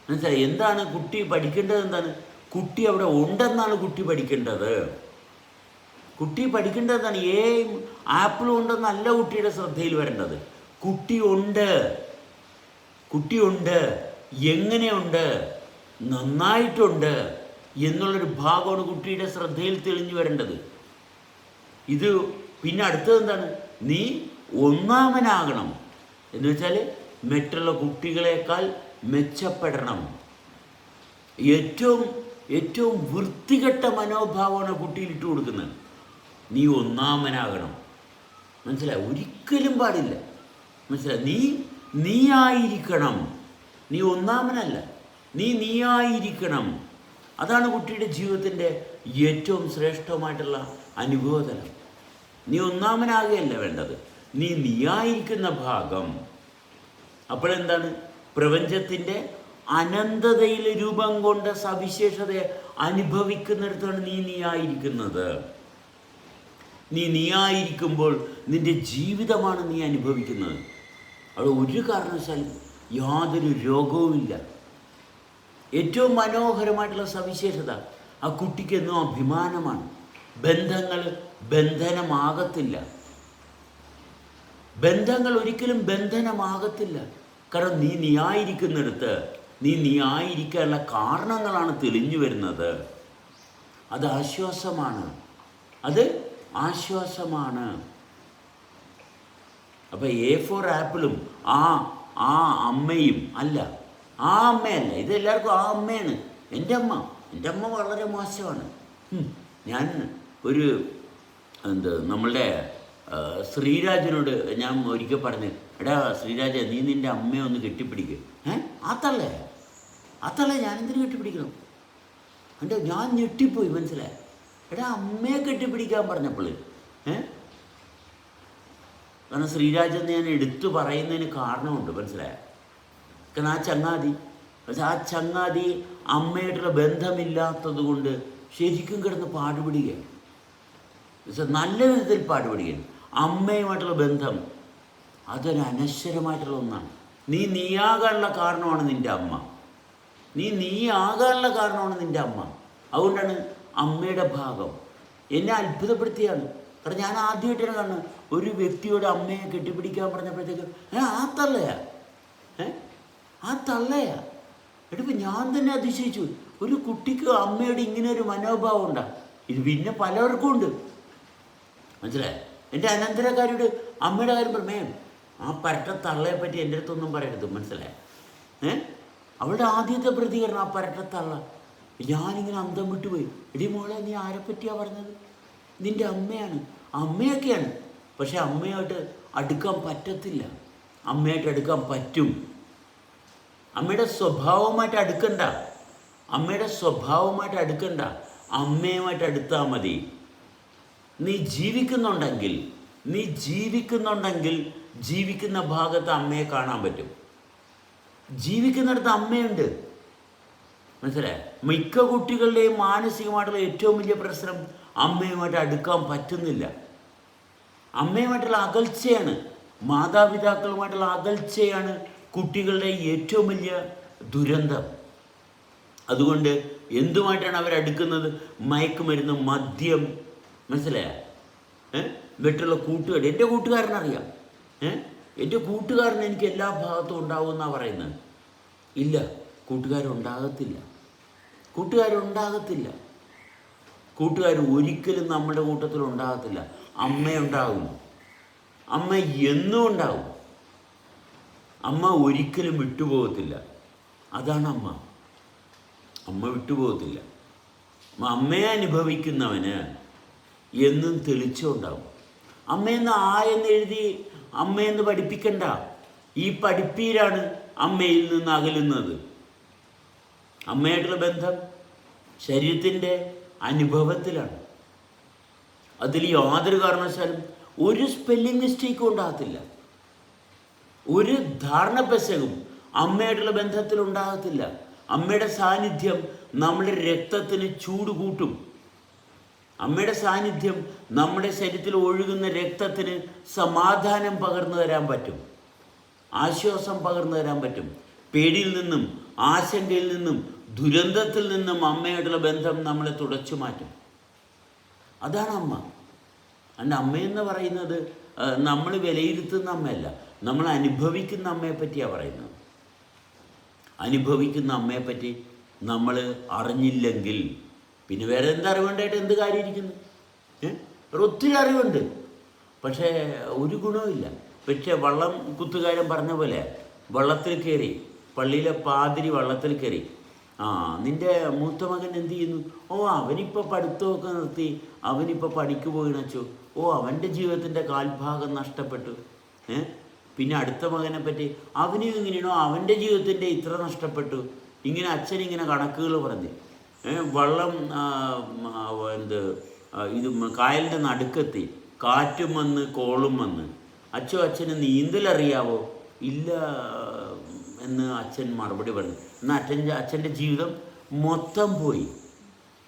മനസ്സിലായി? എന്താണ് കുട്ടി പഠിക്കേണ്ടത്? എന്താണ്? കുട്ടി അവിടെ ഉണ്ടെന്നാണ് കുട്ടി പഠിക്കേണ്ടത്. കുട്ടി പഠിക്കേണ്ടത് എന്താണ്? എയും ആപ്പിളും ഉണ്ടെന്നല്ല കുട്ടിയുടെ ശ്രദ്ധയിൽ വരേണ്ടത്. കുട്ടിയുണ്ട്, എങ്ങനെയുണ്ട്, നന്നായിട്ടുണ്ട് എന്നുള്ളൊരു ഭാഗമാണ് കുട്ടിയുടെ ശ്രദ്ധയിൽ തെളിഞ്ഞു വരേണ്ടത്. ഇത് പിന്നെ അടുത്തത് എന്താണ്? നീ ഒന്നാമനാകണം എന്ന് വെച്ചാൽ മറ്റുള്ള കുട്ടികളെക്കാൾ മെച്ചപ്പെടണം. ഏറ്റവും വൃത്തികെട്ട മനോഭാവമാണ് കുട്ടിയിൽ ഇട്ട് കൊടുക്കുന്നത്. നീ ഒന്നാമനാകണം. മനസ്സിലായി? ഒരിക്കലും പാടില്ല. മനസ്സിലായി? നീയായിരിക്കണം. നീ ഒന്നാമനല്ല, നീയായിരിക്കണം. അതാണ് കുട്ടിയുടെ ജീവിതത്തിൻ്റെ ഏറ്റവും ശ്രേഷ്ഠമായിട്ടുള്ള അനുഭവതലം. നീ ഒന്നാമനാകുകയല്ല വേണ്ടത്, നീയായിരിക്കുന്ന ഭാഗം. അപ്പോഴെന്താണ്? പ്രപഞ്ചത്തിൻ്റെ അനന്തതയിൽ രൂപം കൊണ്ട സവിശേഷതയെ അനുഭവിക്കുന്നിടത്താണ് നീയായിരിക്കുന്നത്. നീയായിരിക്കുമ്പോൾ നിൻ്റെ ജീവിതമാണ് നീ അനുഭവിക്കുന്നത്. അവിടെ ഒരു കാരണവശാലും യാതൊരു രോഗവുമില്ല. ഏറ്റവും മനോഹരമായിട്ടുള്ള സവിശേഷത ആ കുട്ടിക്ക് എന്നും അഭിമാനമാണ്. ബന്ധങ്ങൾ ബന്ധനമാകത്തില്ല. ബന്ധങ്ങൾ ഒരിക്കലും ബന്ധനമാകത്തില്ല. കാരണം നീയായിരിക്കുന്നിടത്ത് നീയായിരിക്കാനുള്ള കാരണങ്ങളാണ് തെളിഞ്ഞു വരുന്നത്. അത് ആശ്വാസമാണ്. അപ്പോൾ എ ഫോർ ആപ്പിളും ആ അമ്മയും അല്ല, ആ അമ്മയല്ല. ഇതെല്ലാവർക്കും ആ അമ്മയാണ്. എൻ്റെ അമ്മ വളരെ മോശമാണ്. ഞാൻ നമ്മളുടെ ശ്രീരാജിനോട് ഞാൻ ഒരിക്കൽ പറഞ്ഞു, എടാ ശ്രീരാജ, നീ നിൻ്റെ അമ്മയെ ഒന്ന് കെട്ടിപ്പിടിക്കുക. ആ തള്ളേ ഞാനെന്തിനു കെട്ടിപ്പിടിക്കണം? ഞാൻ ഞെട്ടിപ്പോയി, മനസ്സിലായി. എടാ അമ്മയെ കെട്ടിപ്പിടിക്കാൻ പറഞ്ഞപ്പോൾ കാരണം ശ്രീരാജ് എന്ന് ഞാൻ എടുത്തു പറയുന്നതിന് കാരണമുണ്ട്, മനസ്സിലായോ? കാരണം ആ ചങ്ങാതി അമ്മയായിട്ടുള്ള ബന്ധമില്ലാത്തത് കൊണ്ട് ശരിക്കും കിടന്ന് പാടുപിടിക്കുകയാണ്. നല്ല വിധത്തിൽ പാടുപിടിക്കുകയാണ്. അമ്മയുമായിട്ടുള്ള ബന്ധം അതൊരു അനശ്വരമായിട്ടുള്ള ഒന്നാണ്. നീയാകാനുള്ള കാരണമാണ് നിൻ്റെ അമ്മ. നീയാകാനുള്ള കാരണമാണ് നിൻ്റെ അമ്മ. അതുകൊണ്ടാണ് അമ്മയുടെ ഭാഗം എന്നെ അത്ഭുതപ്പെടുത്തിയാണ്. കാരണം ഞാൻ ആദ്യമായിട്ടാണ് കാണുന്നത് ഒരു വ്യക്തിയോട് അമ്മയെ കെട്ടിപ്പിടിക്കാൻ പറഞ്ഞപ്പോഴത്തേക്ക് ആ തള്ളയാ എടുപ്പോൾ ഞാൻ തന്നെ അതിശയിച്ചു. ഒരു കുട്ടിക്ക് അമ്മയോട് ഇങ്ങനെ ഒരു മനോഭാവം ഉണ്ടാ. ഇത് പിന്നെ പലർക്കും ഉണ്ട്, മനസ്സിലായി. എൻ്റെ അനന്തരക്കാരോട് അമ്മയുടെ കാര്യം പറഞ്ഞേ, ആ പരട്ട തള്ളയെ പറ്റി എൻ്റെ അടുത്തൊന്നും പറയരുത്, മനസ്സിലായി. അവളുടെ ആദ്യത്തെ പ്രതികരണം ആ പരട്ട തള്ള. ഞാനിങ്ങനെ അന്തം വിട്ടുപോയി. എടി മോളെ, നീ ആരെപ്പറ്റിയാണ് പറഞ്ഞത്? നിൻ്റെ അമ്മയാണ്. അമ്മയൊക്കെയാണ്, പക്ഷെ അമ്മയായിട്ട് അടുക്കാൻ പറ്റത്തില്ല. അമ്മയായിട്ട് അടുക്കാൻ പറ്റും. അമ്മയുടെ സ്വഭാവമായിട്ട് അടുക്കണ്ട. അമ്മയുമായിട്ട് അടുത്താൽ മതി. നീ ജീവിക്കുന്നുണ്ടെങ്കിൽ ജീവിക്കുന്ന ഭാഗത്ത് അമ്മയെ കാണാൻ പറ്റും. ജീവിക്കുന്നിടത്ത് അമ്മയുണ്ട്, മനസ്സിലായി. മിക്ക കുട്ടികളുടെയും മാനസികമായിട്ടുള്ള ഏറ്റവും വലിയ പ്രശ്നം അമ്മയുമായിട്ട് അടുക്കാൻ പറ്റുന്നില്ല. അമ്മയുമായിട്ടുള്ള അകൽച്ചയാണ്, മാതാപിതാക്കളുമായിട്ടുള്ള അകൽച്ചയാണ് കുട്ടികളുടെ ഏറ്റവും വലിയ ദുരന്തം. അതുകൊണ്ട് എന്തുമായിട്ടാണ് അവരടുക്കുന്നത്? മയക്കുമരുന്ന്, മദ്യം, മനസ്സിലായ, മറ്റുള്ള കൂട്ടുകാർ. എൻ്റെ കൂട്ടുകാരനറിയാം, എൻ്റെ കൂട്ടുകാരൻ എനിക്ക് എല്ലാ ഭാഗത്തും ഉണ്ടാവുമെന്നാണ് പറയുന്നത്. ഇല്ല, കൂട്ടുകാരുണ്ടാകത്തില്ല. കൂട്ടുകാർ ഒരിക്കലും നമ്മുടെ കൂട്ടത്തിൽ ഉണ്ടാകത്തില്ല. അമ്മയുണ്ടാകും. അമ്മ എന്നും ഉണ്ടാകും. അമ്മ ഒരിക്കലും വിട്ടുപോകത്തില്ല. അതാണ് അമ്മ വിട്ടുപോകത്തില്ല. അമ്മയെ അനുഭവിക്കുന്നവന് എന്നും തെളിച്ചുണ്ടാവും. അമ്മയെന്ന് എന്നെഴുതി അമ്മയെന്ന് പഠിപ്പിക്കണ്ട. ഈ പഠിപ്പീരാണ് അമ്മയിൽ നിന്ന് അകലുന്നത്. അമ്മയായിട്ടുള്ള ബന്ധം ശരീരത്തിൻ്റെ അനുഭവത്തിലാണ്. അതിൽ യാതൊരു കാരണവശാലും ഒരു സ്പെല്ലിംഗ് മിസ്റ്റേക്കും ഉണ്ടാകത്തില്ല. ഒരു ധാരണ പെശകും അമ്മയായിട്ടുള്ള ബന്ധത്തിൽ ഉണ്ടാകത്തില്ല. അമ്മയുടെ സാന്നിധ്യം നമ്മുടെ രക്തത്തിന് ചൂട് കൂട്ടും. അമ്മയുടെ സാന്നിധ്യം നമ്മുടെ ശരീരത്തിൽ ഒഴുകുന്ന രക്തത്തിന് സമാധാനം പകർന്നു തരാൻ പറ്റും, ആശ്വാസം പകർന്നു തരാൻ പറ്റും. പേടിയിൽ നിന്നും, ആശങ്കയിൽ നിന്നും, ദുരന്തത്തിൽ നിന്നും അമ്മയായിട്ടുള്ള ബന്ധം നമ്മളെ തുടച്ചു മാറ്റും. അതാണ് അമ്മ. അതിൻ്റെ അമ്മയെന്ന് പറയുന്നത് നമ്മൾ വിലയിരുത്തുന്ന അമ്മയല്ല, നമ്മൾ അനുഭവിക്കുന്ന അമ്മയെ പറ്റിയാണ് പറയുന്നത്. അനുഭവിക്കുന്ന അമ്മയെപ്പറ്റി നമ്മൾ അറിഞ്ഞില്ലെങ്കിൽ പിന്നെ വേറെ എന്താ അറിവുണ്ടായിട്ട് എന്ത് കാര്യം ഇരിക്കുന്നു? ഒത്തിരി അറിവുണ്ട്, പക്ഷേ ഒരു ഗുണവുമില്ല. പക്ഷേ വള്ളം കുത്തുകാരൻ പറഞ്ഞ പോലെ വള്ളത്തിൽ കയറി, പള്ളിയിലെ പാതിരി വള്ളത്തിൽ കയറി, നിൻ്റെ മൂത്ത മകൻ എന്ത് ചെയ്യുന്നു? അവനിപ്പോൾ പഠിത്തമൊക്കെ നിർത്തി, അവനിപ്പോൾ പണിക്ക് പോയിണച്ചു. അവൻ്റെ ജീവിതത്തിൻ്റെ കാൽഭാഗം നഷ്ടപ്പെട്ടു. പിന്നെ അടുത്ത മകനെ പറ്റി അവനും ഇങ്ങനെയാണോ, അവൻ്റെ ജീവിതത്തിൻ്റെ ഇത്ര നഷ്ടപ്പെട്ടു. ഇങ്ങനെ അച്ഛനിങ്ങനെ കണക്കുകൾ പറഞ്ഞ് വള്ളം ഇത് കായലിൻ്റെ നടുക്കെത്തി, കാറ്റും വന്ന് കോളും വന്ന്. അച്ഛന് നീന്തലറിയാവോ? ഇല്ല എന്ന് അച്ഛൻ മറുപടി പറഞ്ഞു. എന്നാൽ അച്ഛൻ്റെ ജീവിതം മൊത്തം പോയി,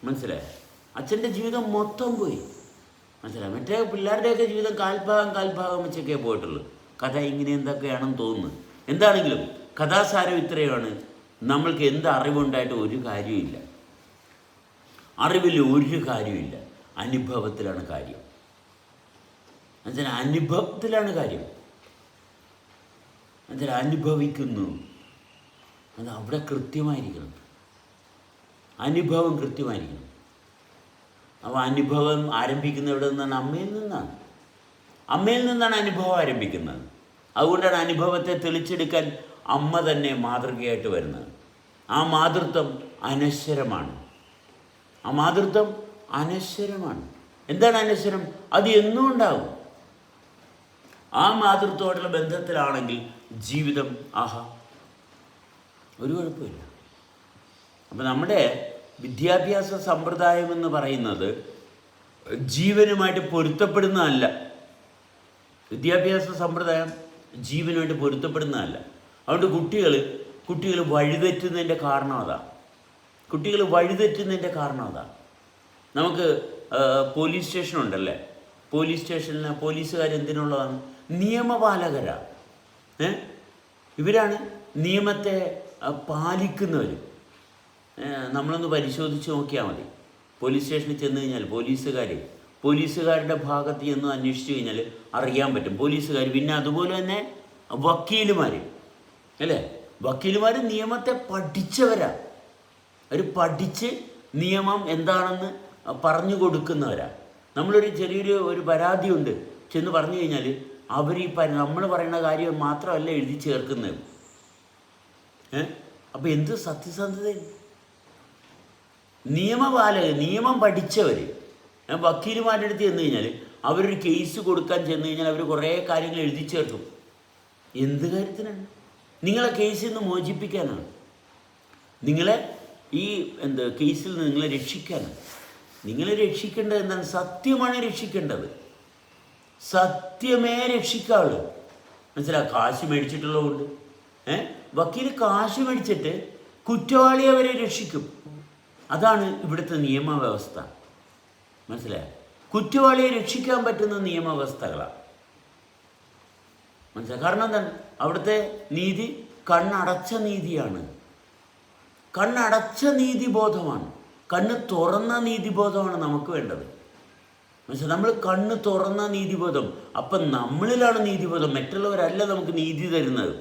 മനസ്സിലായി. അച്ഛൻ്റെ ജീവിതം മൊത്തം പോയി, മനസ്സിലായി. മറ്റേ പിള്ളേരുടെയൊക്കെ ജീവിതം കാൽഭാഗം വെച്ചൊക്കെ പോയിട്ടുള്ളൂ. കഥ ഇങ്ങനെ എന്തൊക്കെയാണെന്ന് തോന്നുന്നു. എന്താണെങ്കിലും കഥാസാരം ഇത്രയാണ്. നമ്മൾക്ക് എന്ത് അറിവുണ്ടായിട്ട് ഒരു കാര്യമില്ല. അറിവിൽ ഒരു കാര്യമില്ല. അനുഭവത്തിലാണ് കാര്യം. എന്നുവെച്ചാൽ അനുഭവത്തിലാണ് കാര്യം. എന്നുവെച്ചാൽ അനുഭവിക്കുന്നു, അത് അവിടെ കൃത്യമായിരിക്കണം. അനുഭവം കൃത്യമായിരിക്കണം. അപ്പോൾ അനുഭവം ആരംഭിക്കുന്നത് എവിടെ നിന്നാണ്? അമ്മയിൽ നിന്നാണ് അനുഭവം ആരംഭിക്കുന്നത്. അതുകൊണ്ടാണ് അനുഭവത്തെ തെളിച്ചെടുക്കാൻ അമ്മ തന്നെ മാതൃകയായിട്ട് വരുന്നത്. ആ മാതൃത്വം അനശ്വരമാണ്. എന്താണ് അനശ്വരം? അത് എന്നും ഉണ്ടാകും. ആ മാതൃത്വമായിട്ടുള്ള ബന്ധത്തിലാണെങ്കിൽ ജീവിതം ആഹാ, ഒരു കുഴപ്പമില്ല. അപ്പം നമ്മുടെ വിദ്യാഭ്യാസ സമ്പ്രദായം എന്ന് പറയുന്നത് ജീവനുമായിട്ട് പൊരുത്തപ്പെടുന്നതല്ല. വിദ്യാഭ്യാസ സമ്പ്രദായം ജീവനുമായിട്ട് പൊരുത്തപ്പെടുന്നതല്ല. അതുകൊണ്ട് കുട്ടികൾ വഴിതെറ്റുന്നതിൻ്റെ കാരണം അതാ. നമുക്ക് പോലീസ് സ്റ്റേഷൻ ഉണ്ടല്ലേ, പോലീസ് സ്റ്റേഷനിൽ പോലീസുകാർ എന്തിനുള്ളതാണ്? നിയമപാലകരാണ്. ഇവരാണ് നിയമത്തെ പാലിക്കുന്നവർ. നമ്മളൊന്ന് പരിശോധിച്ച് നോക്കിയാൽ മതി. പോലീസ് സ്റ്റേഷനിൽ ചെന്ന് കഴിഞ്ഞാൽ പോലീസുകാരുടെ ഭാഗത്ത് ചെന്ന് അന്വേഷിച്ച് കഴിഞ്ഞാൽ അറിയാൻ പറ്റും പോലീസുകാർ. പിന്നെ അതുപോലെ തന്നെ വക്കീലുമാർ അല്ലേ, വക്കീലുമാർ നിയമത്തെ പഠിച്ചവരാണ്. അവർ പഠിച്ച് നിയമം എന്താണെന്ന് പറഞ്ഞു കൊടുക്കുന്നവരാണ്. നമ്മളൊരു ചെറിയൊരു പരാതിയുണ്ട് ചെന്ന് പറഞ്ഞു കഴിഞ്ഞാൽ അവർ നമ്മൾ പറയുന്ന കാര്യം മാത്രമല്ല എഴുതി ചേർക്കുന്നത്. അപ്പോൾ എന്ത് സത്യസന്ധത! നിയമം പഠിച്ചവർ വക്കീലുമാരുടെ അടുത്ത് ചെന്ന് കഴിഞ്ഞാൽ അവരൊരു കേസ് കൊടുക്കാൻ ചെന്ന് കഴിഞ്ഞാൽ അവർ കുറേ കാര്യങ്ങൾ എഴുതി ചേർക്കും. എന്ത് കാര്യത്തിനാണ്? നിങ്ങളെ കേസിൽ നിന്ന് മോചിപ്പിക്കാനാണ്, നിങ്ങളെ ഈ കേസിൽ നിന്ന് നിങ്ങളെ രക്ഷിക്കാനാണ്. നിങ്ങളെ രക്ഷിക്കേണ്ടത് എന്താണ്? സത്യമാണ് രക്ഷിക്കേണ്ടത്. സത്യമേ രക്ഷിക്കാവുള്ളൂ. മനസ്സിലാവും? കാശ് മേടിച്ചിട്ടുള്ളതുകൊണ്ട് വക്കീൽ കാശ് മേടിച്ചിട്ട് കുറ്റവാളിയെ അവരെ രക്ഷിക്കും. അതാണ് ഇവിടുത്തെ നിയമവ്യവസ്ഥ. മനസ്സിലായോ? കുറ്റവാളിയെ രക്ഷിക്കാൻ പറ്റുന്ന നിയമവ്യവസ്ഥകളാണ്. മനസ്സിലായി? കാരണം എന്താണ്? അവിടുത്തെ നീതി കണ്ണടച്ച നീതിയാണ്, കണ്ണടച്ച നീതിബോധമാണ്. കണ്ണ് തുറന്ന നീതിബോധമാണ് നമുക്ക് വേണ്ടത്. മനസ്സിലായി? നമ്മൾ കണ്ണ് തുറന്ന നീതിബോധം. അപ്പം നമ്മളിലാണ് നീതിബോധം, മറ്റുള്ളവരല്ല നമുക്ക് നീതി തരുന്നത്.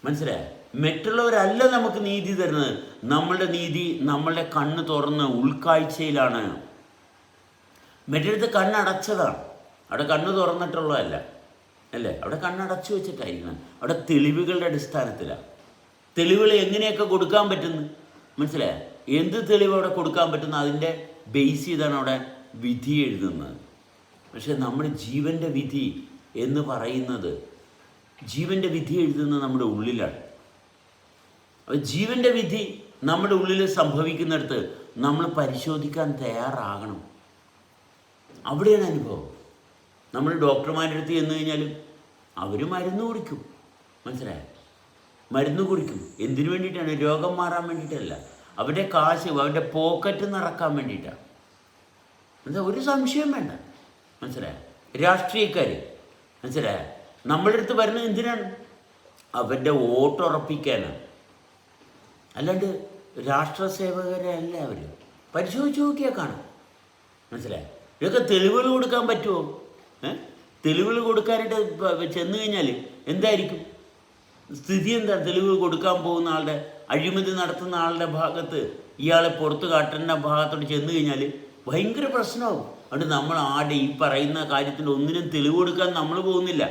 മനസ്സിലായോ? മറ്റുള്ളവരല്ല നമുക്ക് നീതി തരുന്നത്. നമ്മളുടെ നീതി നമ്മളുടെ കണ്ണ് തുറന്ന് ഉൾക്കാഴ്ചയിലാണ്. മറ്റടുത്ത് കണ്ണടച്ചതാണ്, അവിടെ കണ്ണ് തുറന്നിട്ടുള്ളതല്ല അല്ലേ, അവിടെ കണ്ണടച്ചു വെച്ചിട്ടായിരിക്കണം. അവിടെ തെളിവുകളുടെ അടിസ്ഥാനത്തിലാണ്. തെളിവുകൾ എങ്ങനെയൊക്കെ കൊടുക്കാൻ പറ്റുന്നു? മനസ്സിലായോ? എന്ത് തെളിവ് അവിടെ കൊടുക്കാൻ പറ്റുന്നു അതിൻ്റെ ബേസ് ചെയ്താണ് അവിടെ വിധി എഴുതുന്നത്. പക്ഷെ നമ്മുടെ ജീവൻ്റെ വിധി എന്ന് പറയുന്നത്, ജീവൻ്റെ വിധി എഴുതുന്നത് നമ്മുടെ ഉള്ളിലാണ്. അപ്പോൾ ജീവൻ്റെ വിധി നമ്മുടെ ഉള്ളിൽ സംഭവിക്കുന്നിടത്ത് നമ്മൾ പരിശോധിക്കാൻ തയ്യാറാകണം. അവിടെയാണ് അനുഭവം. നമ്മൾ ഡോക്ടർമാരുടെ അടുത്ത് ചെന്ന് കഴിഞ്ഞാലും അവർ മരുന്ന് കുടിക്കും. മനസ്സിലായോ? മരുന്ന് കുടിക്കും. എന്തിനു വേണ്ടിയിട്ടാണ്? രോഗം മാറാൻ വേണ്ടിയിട്ടല്ല, അവരുടെ കാശ് അവരുടെ പോക്കറ്റ് നിറക്കാൻ വേണ്ടിയിട്ടാണ്. എന്താ? ഒരു സംശയം വേണ്ട. മനസ്സിലായോ? രാഷ്ട്രീയക്കാർ മനസ്സിലായോ നമ്മളുടെ അടുത്ത് വരുന്നത് എന്തിനാണ്? അവരുടെ വോട്ട് ഉറപ്പിക്കാനാണ്. അല്ലാണ്ട് രാഷ്ട്രസേവകരെ അല്ല അവർ. പരിശോധിച്ച് നോക്കിയാൽ കാണാം. മനസ്സിലായോ? ഇതൊക്കെ തെളിവുകൾ കൊടുക്കാൻ പറ്റുമോ? തെളിവുകൾ കൊടുക്കാനായിട്ട് ചെന്ന് കഴിഞ്ഞാൽ എന്തായിരിക്കും സ്ഥിതി? എന്താ തെളിവ് കൊടുക്കാൻ പോകുന്ന ആളുടെ, അഴിമതി നടത്തുന്ന ആളുടെ ഭാഗത്ത് ഇയാളെ പുറത്ത് കാട്ടേണ്ട ഭാഗത്തോട്ട് ചെന്ന് കഴിഞ്ഞാൽ ഭയങ്കര പ്രശ്നമാവും. അതുകൊണ്ട് നമ്മൾ ഈ പറയുന്ന കാര്യത്തിൻ്റെ ഒന്നിനും തെളിവ് കൊടുക്കാൻ നമ്മൾ പോകുന്നില്ല.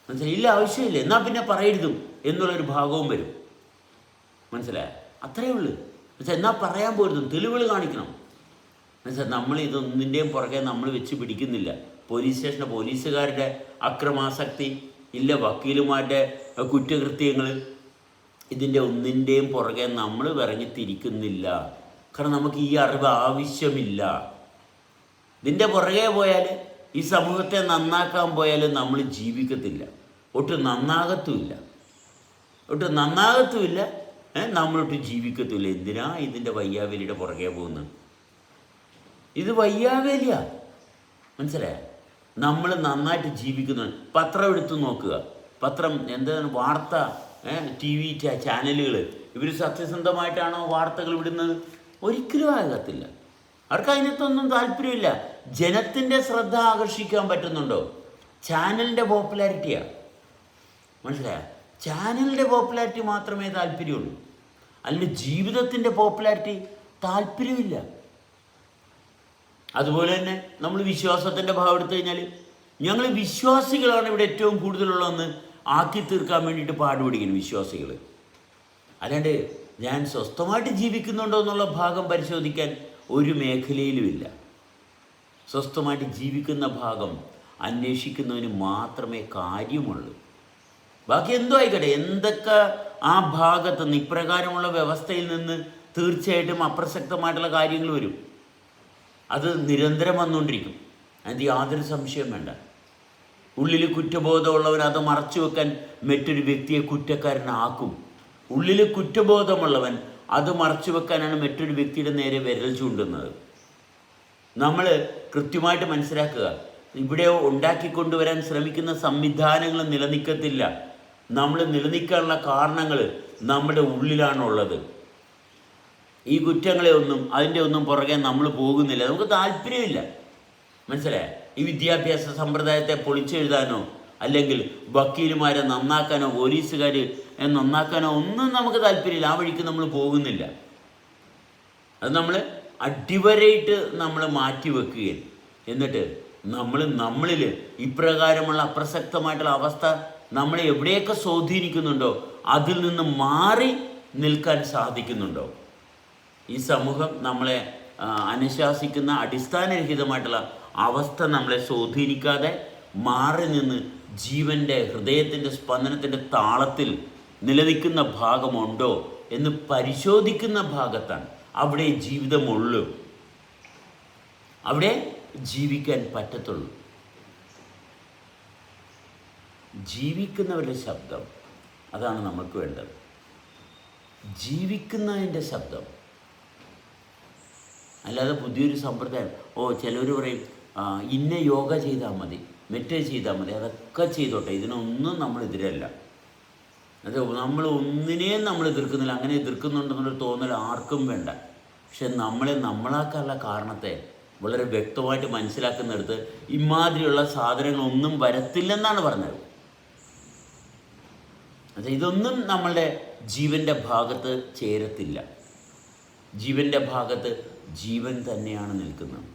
മനസ്സിലായി? ഇല്ല, ആവശ്യമില്ല, എന്നാൽ പിന്നെ പറയരുതും എന്നുള്ളൊരു ഭാഗവും വരും. മനസ്സിലായോ? അത്രയേ ഉള്ളൂ. എന്നാൽ പറയാൻ പോരുതും, തെളിവുകൾ കാണിക്കണം. മനസ്സിലായി? നമ്മൾ ഇതൊന്നിൻ്റെയും പുറകെ നമ്മൾ വെച്ച് പിടിക്കുന്നില്ല. പോലീസ് സ്റ്റേഷനിലെ പോലീസുകാരുടെ അക്രമാസക്തി ഇല്ല, വക്കീലുമാരുടെ കുറ്റകൃത്യങ്ങൾ, ഇതിൻ്റെ ഒന്നിൻ്റെയും പുറകെ നമ്മൾ ഇറങ്ങിത്തിരിക്കുന്നില്ല. കാരണം നമുക്ക് ഈ അറിവ് ആവശ്യമില്ല. ഇതിൻ്റെ പുറകെ പോയാൽ, ഈ സമൂഹത്തെ നന്നാക്കാൻ പോയാൽ നമ്മൾ ജീവിക്കത്തില്ല, ഒട്ടും നന്നാകത്തുമില്ല. നമ്മളൊട്ട് ജീവിക്കത്തുമില്ല. എന്തിനാ ഇതിൻ്റെ വയ്യാവേലിയുടെ പുറകെ പോകുന്നത്? ഇത് വയ്യാവേലിയാ. മനസ്സിലായോ? നമ്മൾ നന്നായിട്ട് ജീവിക്കുന്നു. പത്രം എടുത്തു നോക്കുക. പത്രം എന്താണ്? വാർത്ത TV ചാനലുകൾ ഇവർ സത്യസന്ധമായിട്ടാണോ വാർത്തകൾ വിടുന്നത്? ഒരിക്കലും ആകത്തില്ല. അവർക്ക് അതിനകത്തൊന്നും താല്പര്യമില്ല. ജനത്തിൻ്റെ ശ്രദ്ധ ആകർഷിക്കാൻ പറ്റുന്നുണ്ടോ? ചാനലിൻ്റെ പോപ്പുലാരിറ്റിയാണ്. മനസ്സിലായോ? ചാനലിൻ്റെ പോപ്പുലാരിറ്റി മാത്രമേ താല്പര്യമുള്ളൂ. അല്ലെങ്കിൽ ജീവിതത്തിൻ്റെ പോപ്പുലാരിറ്റി താല്പര്യമില്ല. അതുപോലെ തന്നെ നമ്മൾ വിശ്വാസത്തിൻ്റെ ഭാഗം എടുത്തു കഴിഞ്ഞാൽ ഞങ്ങൾ വിശ്വാസികളാണ് ഇവിടെ ഏറ്റവും കൂടുതലുള്ളതെന്ന് ആക്കി തീർക്കാൻ വേണ്ടിയിട്ട് പാടുപെടിക്കുന്നു വിശ്വാസികൾ. അല്ലാണ്ട് ഞാൻ സ്വസ്ഥമായിട്ട് ജീവിക്കുന്നുണ്ടോ എന്നുള്ള ഭാഗം പരിശോധിക്കാൻ ഒരു മേഖലയിലുമില്ല. സ്വസ്ഥമായിട്ട് ജീവിക്കുന്ന ഭാഗം, അന്വേഷിക്കുന്നവന് മാത്രമേ കാര്യമുള്ളൂ. ബാക്കി എന്തോ ആയിക്കട്ടെ, എന്തൊക്കെ ആ ഭാഗത്ത് നിന്ന് ഇപ്രകാരമുള്ള വ്യവസ്ഥയിൽ നിന്ന് തീർച്ചയായിട്ടും അപ്രസക്തമായിട്ടുള്ള കാര്യങ്ങൾ വരും. അത് നിരന്തരം വന്നുകൊണ്ടിരിക്കും, അതിന് യാതൊരു സംശയം വേണ്ട. ഉള്ളിൽ കുറ്റബോധമുള്ളവൻ അത് മറച്ചു വെക്കാൻ മറ്റൊരു വ്യക്തിയെ കുറ്റക്കാരനാക്കും. ഉള്ളിൽ കുറ്റബോധമുള്ളവൻ അത് മറച്ചു വെക്കാനാണ് മറ്റൊരു വ്യക്തിയുടെ നേരെ വിരൽ ചൂണ്ടുന്നത്. നമ്മൾ കൃത്യമായിട്ട് മനസ്സിലാക്കുക, ഇവിടെ ഉണ്ടാക്കിക്കൊണ്ടുവരാൻ ശ്രമിക്കുന്ന സംവിധാനങ്ങൾ നിലനിൽക്കത്തില്ല. നമ്മൾ നിലനിൽക്കാനുള്ള കാരണങ്ങൾ നമ്മുടെ ഉള്ളിലാണുള്ളത്. ഈ കുറ്റങ്ങളെ ഒന്നും അതിൻ്റെ ഒന്നും പുറകെ നമ്മൾ പോകുന്നില്ല, നമുക്ക് താല്പര്യമില്ല. മനസ്സിലായ? ഈ വിദ്യാഭ്യാസ സമ്പ്രദായത്തെ പൊളിച്ചെഴുതാനോ അല്ലെങ്കിൽ വക്കീലുമാരെ നന്നാക്കാനോ പോലീസുകാർ നന്നാക്കാനോ ഒന്നും നമുക്ക് താല്പര്യമില്ല. ആ വഴിക്ക് നമ്മൾ പോകുന്നില്ല. അത് നമ്മൾ അടിവരയിട്ട് നമ്മൾ മാറ്റി വെക്കുകയും എന്നിട്ട് നമ്മളിൽ ഇപ്രകാരമുള്ള അപ്രസക്തമായിട്ടുള്ള അവസ്ഥ നമ്മളെ എവിടെയൊക്കെ സ്വാധീനിക്കുന്നുണ്ടോ അതിൽ നിന്ന് മാറി നിൽക്കാൻ സാധിക്കുന്നുണ്ടോ? ഈ സമൂഹം നമ്മളെ അനുശാസിക്കുന്ന അടിസ്ഥാനരഹിതമായിട്ടുള്ള അവസ്ഥ നമ്മളെ സ്വാധീനിക്കാതെ മാറി നിന്ന് ജീവൻ്റെ ഹൃദയത്തിൻ്റെ സ്പന്ദനത്തിൻ്റെ താളത്തിൽ നിലനിൽക്കുന്ന ഭാഗമുണ്ടോ എന്ന് പരിശോധിക്കുന്ന ഭാഗത്താണ് അവിടെ ജീവിതമുള്ളൂ, അവിടെ ജീവിക്കാൻ പറ്റത്തുള്ളൂ. ജീവിക്കുന്നവരുടെ ശബ്ദം, അതാണ് നമുക്ക് വേണ്ടത്. ജീവിക്കുന്നതിൻ്റെ ശബ്ദം, അല്ലാതെ പുതിയൊരു സമ്പ്രദായം. ചിലർ പറയും ഇന്ന യോഗ ചെയ്താൽ മതി, മറ്റേ ചെയ്താൽ മതി, അതൊക്കെ ചെയ്തോട്ടെ, ഇതിനൊന്നും നമ്മളെതിരല്ല. അത് നമ്മൾ ഒന്നിനെയും നമ്മൾ എതിർക്കുന്നില്ല. അങ്ങനെ എതിർക്കുന്നുണ്ടെന്നൊരു തോന്നൽ ആർക്കും വേണ്ട. പക്ഷെ നമ്മളാക്കാനുള്ള കാരണത്തെ വളരെ വ്യക്തമായിട്ട് മനസ്സിലാക്കുന്നിടത്ത് ഇമാതിരിയുള്ള സാധനങ്ങളൊന്നും വരത്തില്ലെന്നാണ് പറഞ്ഞത്. അത് ഇതൊന്നും നമ്മളുടെ ജീവൻ്റെ ഭാഗത്ത് ചേരത്തില്ല. ജീവൻ്റെ ഭാഗത്ത് ജീവൻ തന്നെയാണ് നിൽക്കുന്നത്.